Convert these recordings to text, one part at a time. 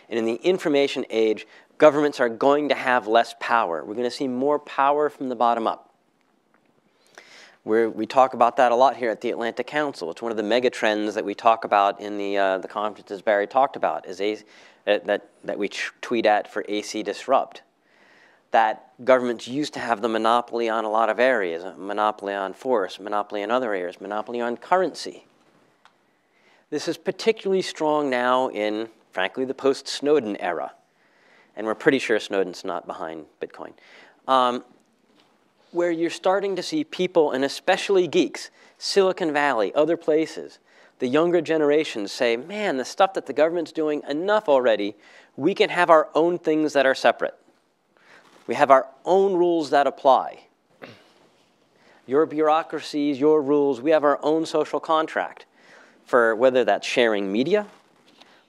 And in the information age, governments are going to have less power. We're going to see more power from the bottom up. We talk about that a lot here at the Atlantic Council. It's one of the mega trends that we talk about in the conferences Barry talked about, is that we tweet at for AC Disrupt. That governments used to have the monopoly on a lot of areas, a monopoly on force, monopoly on other areas, monopoly on currency. This is particularly strong now in, frankly, the post-Snowden era. And we're pretty sure Snowden's not behind Bitcoin. Where you're starting to see people, and especially geeks, Silicon Valley, other places, the younger generations say, man, the stuff that the government's doing, enough already. We can have our own things that are separate. We have our own rules that apply. Your bureaucracies, your rules, we have our own social contract for whether that's sharing media,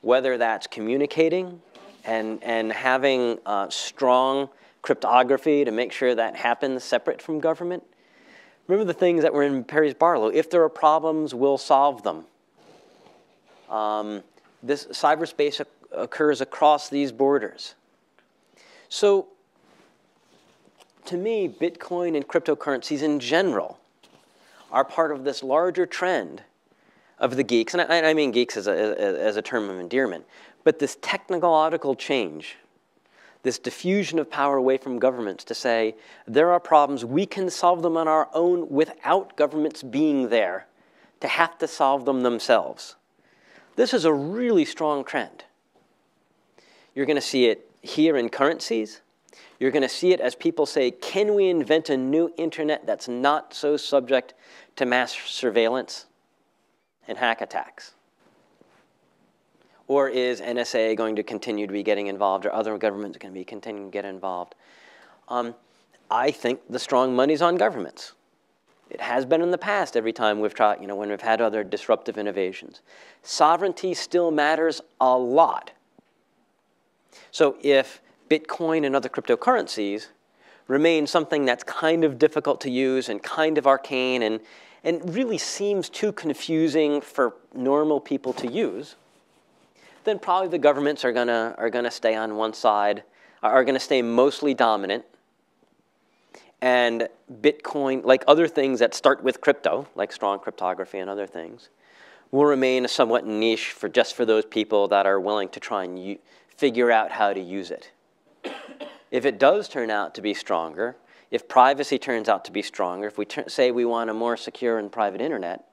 whether that's communicating and having strong cryptography to make sure that happens separate from government. Remember the things that were in Perry's Barlow. If there are problems, we'll solve them. This cyberspace occurs across these borders. So to me, Bitcoin and cryptocurrencies in general are part of this larger trend of the geeks. And I mean geeks as a term of endearment. But this technological change, this diffusion of power away from governments to say, there are problems, we can solve them on our own without governments being there to have to solve them themselves. This is a really strong trend. You're going to see it here in currencies. You're going to see it as people say, can we invent a new internet that's not so subject to mass surveillance and hack attacks? Or is NSA going to continue to be getting involved, or other governments going to be continuing to get involved? I think the strong money's on governments. It has been in the past every time we've tried, when we've had other disruptive innovations. Sovereignty still matters a lot. So if Bitcoin and other cryptocurrencies remain something that's kind of difficult to use and kind of arcane and really seems too confusing for normal people to use, then probably the governments are gonna stay on one side, are gonna stay mostly dominant. And Bitcoin, like other things that start with crypto, like strong cryptography and other things, will remain a somewhat niche just for those people that are willing to try and figure out how to use it. If it does turn out to be stronger, if privacy turns out to be stronger, if we say we want a more secure and private internet,